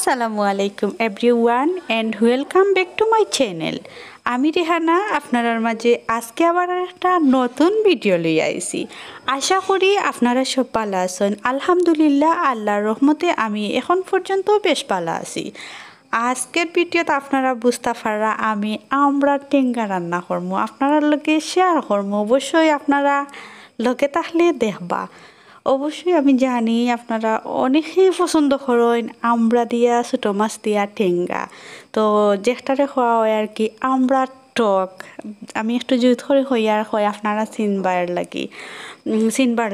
আসসালামু আলাইকুম everyone and welcome back to my channel. আমি রেহানা আপনার মাঝে আজকে আবার একটা নতুন ভিডিও লই আইছি। আশা করি আপনারা সব ভালো আছেন। আলহামদুলিল্লাহ, আল্লাহর রহমতে আমি এখন পর্যন্ত বেশ ভালো আছি। আজকের ভিডিওতে আপনারা বুঝতে পারা আমি আমরার টেঙ্গা রান্না করবো, আপনারা লগে শেয়ার করবো। অবশ্যই আপনারা লগে তাহলে দেখবা। অবশ্যই আমি জানি আপনারা অনেকেই পছন্দ করেন আমড়া দিয়া ছোটো মাছ দিয়া টেঙ্গা। তো যেটারে খাওয়া হয় আর কি আমড়া টক। আমি একটু জুত করে হইয়ার হয় আপনারা চিনবার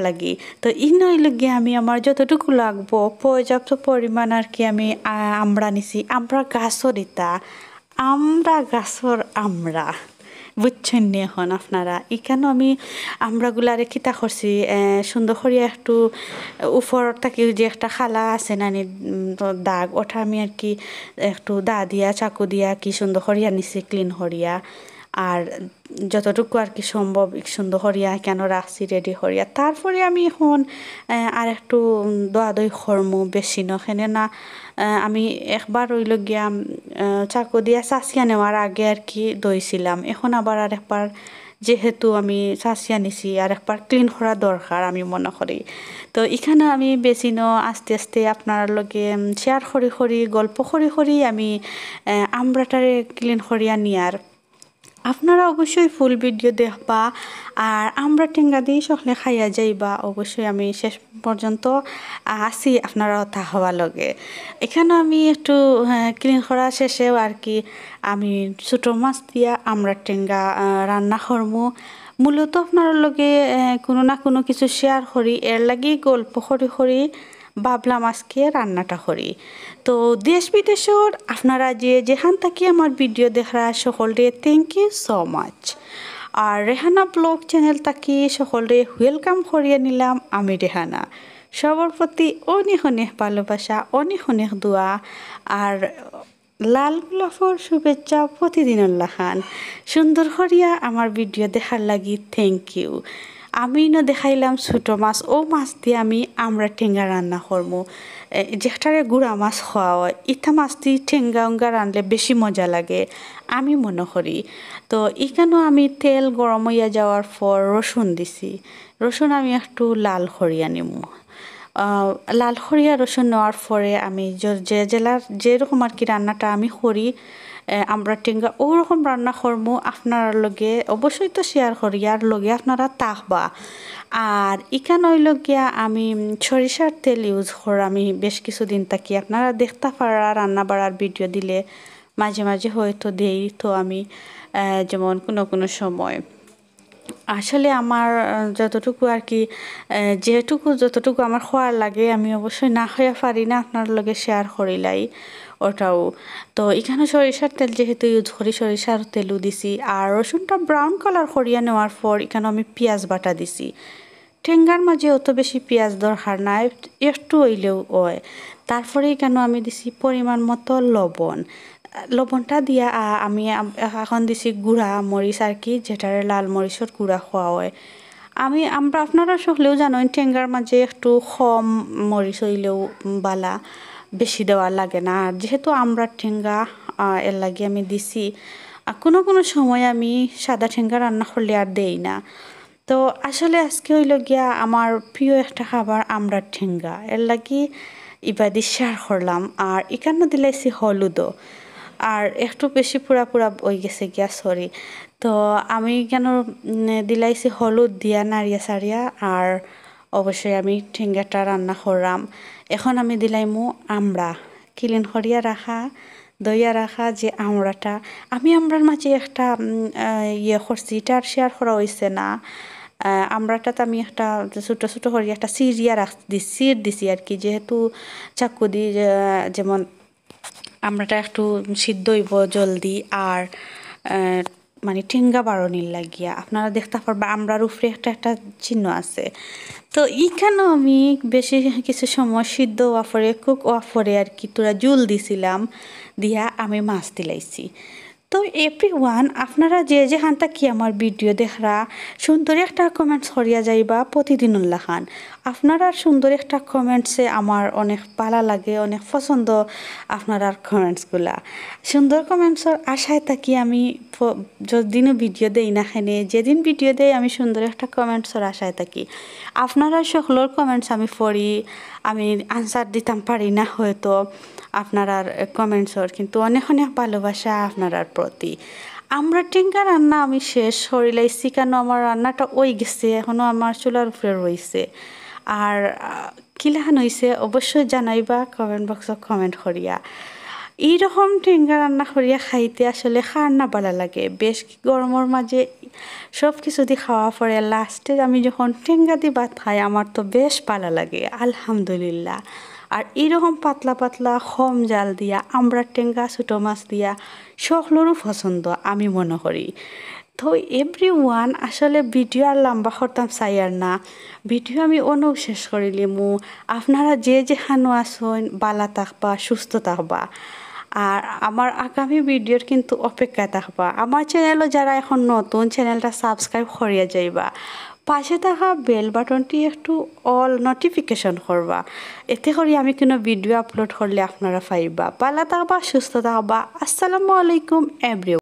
লাগি। তো ই নইলে গিয়ে আমি আমার যতটুকু লাগবো পর্যাপ্ত পরিমাণ আর কি আমি আমড়া নিছি। আমড়া গাছর ইতা আমড়া গাছর আমড়া বুঝছেন নি এখন আপনারা। এখানেও আমি আমরাগুলারে কিতা করছি সুন্দর করিয়া একটু উপর থাকি যে একটা খালা আছে নানি দাগ, ওটা আমি আর কি একটু দা দিয়া চাকু দিয়া কি সুন্দর করিয়া নিছি ক্লিন করিয়া। আর যতটুকু আর কি সম্ভব সুন্দর করিয়া কেন রাখছি রেডি করিয়া। তারপরে আমি এখন আর একটু দোয়া দই খরমু বেশি নখেনে না। আমি একবার রইল গিয়া চাকু দিয়া চাচিয়া নেওয়ার আগে আর কি দইছিলাম। এখন আবার আর একবার যেহেতু আমি চাচিয়া নিছি আর একবার ক্লিন করা দরকার আমি মনে করি। তো এখানে আমি বেশি আস্তে আস্তে আপনার লগে শেয়ার করি গল্প করি আমি আমরাটারে ক্লিন করিয়া নিয়ার। আপনারা অবশ্যই ফুল ভিডিও দেখবা আর আমরা টেঙ্গা দিয়ে সকলে খাইয়া যাইবা। অবশ্যই আমি শেষ পর্যন্ত আসি আপনারা তা হওয়া লগে। এখানে আমি একটু ক্লিন করা শেষেও আর কি আমি ছোটো মাছ দিয়া আমরা টেঙ্গা রান্না করবো। মূলত আপনার লগে কোনো না কোনো কিছু শেয়ার করি, এর লাগি গল্প করি ভাবলাম আজকে রান্নাটা করি। তো দেশ বিদেশের আপনারা যেখান থেকে আমার ভিডিও দেখা সকলরে থ্যাংক ইউ সো মাচ। আর rehanavlog চ্যানেল থেকে সকলরে ওয়েলকাম করিয়ে নিলাম আমি রেহানা। সবার প্রতি অনেক অনেক ভালোবাসা, অনেক অনেক দোয়া আর লাল গোলাপর শুভেচ্ছা প্রতিদিনের লাখান। সুন্দর করিয়া আমার ভিডিও দেখার লাগি থ্যাংক ইউ। আমি দেখাইলাম ছোটো মাছ, ও মাছ দিয়ে আমি আমরা টেঙ্গা রান্না করবো। যেটারে গুঁড়া মাছ খাওয়া হয় ইটা মাছ দিয়ে টেঙ্গা উঙ্গা রানলে বেশি মজা লাগে আমি মনে করি। তো এখানেও আমি তেল গরম হইয়া যাওয়ার পর রসুন দিছি। রসুন আমি একটু লাল করিয়া নিমু। লাল করিয়া রসুন নেওয়ার পরে আমি যে জেলার যেরকম আর কি রান্নাটা আমি করি আমরা টেঙ্গা ওরকম রান্না করবো। আপনার লগে অবশ্যই তো শেয়ার করি আর লগে আপনারা তাকবা। আর এখানে হইল গিয়া আমি সরিষার তেল ইউজ করি আমি বেশ কিছুদিন থাকি। আপনারা দেখতে পারা রান্না বাড়ার ভিডিও দিলে মাঝে মাঝে হয়তো দেই। তো আমি যেমন কোনো সময় আসলে আমার যতটুকু আর কি যতটুকু আমার খাওয়ার লাগে আমি অবশ্যই না খাইয়া পারি না, আপনার লগে শেয়ার করিলাই ওটাও। তো এখানে সরিষার তেল যেহেতু ইউজ করি সরিষার তেলও দিছি। আর রসুনটা ব্রাউন কালার করিয়া নেওয়ার পর এখানে আমি পেঁয়াজ বাটা দিছি। টেঙ্গার মাঝে অত বেশি পেঁয়াজ দরকার নাই, একটু হইলেও হয়। তারপরে এখানে আমি দিছি পরিমাণ মতো লবণটা দিয়া আমি এখন দিছি গুঁড়া মরিচ আর কি, যেটারে লাল মরিচের গুঁড়া খাওয়া হয়। আমরা আপনারা সকলেও জানেন টেঙ্গার মাঝে একটু কম মরিচ হইলেও বালা, বেশি দেওয়া লাগে না। আর যেহেতু আমরা টেঙ্গা এর লাগে আমি দিছি। কোনো সময় আমি সাদা টেঙ্গা রান্না করলে আর দেই না। তো আসলে আজকে হইল গিয়া আমার প্রিয় একটা খাবার আমরা টেঙ্গা, এর লাগি ইবাদি শেয়ার করলাম। আর এখানে দিলাইছি হলুদও আর একটু বেশি পুরা হয়ে গেছে গিয়া সরি। তো আমি কেন দিলাইছি হলুদ দিয়া নাড়িয়া সারিয়া। আর অবশ্যই আমি টেঙ্গাটা রান্না করলাম। এখন আমি দিলাইমু আমরা ক্লিন করিয়া রাখা দইয়া রাখা যে আমড়াটা। আমি আমরার মাঝে একটা করছি, এটা আর শেয়ার করা হয়েছে না। আমরাটাতে আমি একটা ছোটো করি একটা সির দিছি আর কি, যেহেতু চাকু দিয়ে যেমন আমরাটা একটু সিদ্ধ হইব জলদি। আর মানে টেঙ্গা বাড়নির লাগিয়া আপনারা দেখতে পারবা আমরার উপরে একটা চিহ্ন আছে। তো এইখানেও আমি বেশি কিছু সময় সিদ্ধ কুক হওয়া পরে আর কি তোরা জুল দিছিলাম দিয়া আমি মাছ দিলাইছি। তো এভরিওয়ান আপনারা যে যেখান থেকে আমার ভিডিও দেখরা সুন্দর একটা কমেন্টস করিয়া যাইবা প্রতিদিন উল্লাখান আপনারা সুন্দর একটা কমেন্টসে আমার অনেক ভালো লাগে অনেক পছন্দ আপনারা কমেন্টসগুলা সুন্দর কমেন্টসের আশায় থাকি আমি যদিনও ভিডিও দেই না খানে যেদিন ভিডিও দেই আমি সুন্দর একটা কমেন্টসের আশায় থাকি আপনারা সকলের কমেন্টস আমি পড়ি আমি আনসার দিতাম পারি না হয়তো আপনার কমেন্টসর কিন্তু অনেক অনেক ভালোবাসা আপনার প্রতি আমরা টেঙ্গা রান্না আমি শেষ করিলাইছি কেন আমার রান্নাটা ওই গেছে এখনও আমার চুলার উপরে রয়েছে আর কিলাহান হয়েছে অবশ্যই জানাইবা কমেন্ট বক্সত কমেন্ট করিয়া এইরকম টেঙ্গা রান্না করিয়া খাইতে আসলে খার না ভালো লাগে বেশ গরমের মাঝে সব কিছু দিয়ে খাওয়া পরে লাস্টে আমি যখন টেঙ্গা দিয়ে ভাত খাই আমার তো বেশ ভালো লাগে আলহামদুলিল্লাহ আর এরকম পাতলা পাতলা কম জাল দিয়া আমরা টেঙ্গা ছোটো মাছ দিয়া সকলেরও পছন্দ আমি মনে করি তো এভরিওয়ান আসলে ভিডিও আর লম্বা করতাম চাই আর না ভিডিও আমি অনেক শেষ করিলিমু আপনারা যে যেখানো আসুন বালা থাকবা সুস্থ থাকবা আর আমার আগামী ভিডিওর কিন্তু অপেক্ষায় থাকবা আমার চ্যানেলও যারা এখন নতুন চ্যানেলটা সাবস্ক্রাইব করিয়া যাইবা পাশে থাকা বেল বাটনটি একটু অল নোটিফিকেশন করবা এতে করে আমি কোনো ভিডিও আপলোড করলে আপনারা পাইবা ভালো থাকবা সুস্থ থাকবা আসসালামু আলাইকুম এভরিওয়ান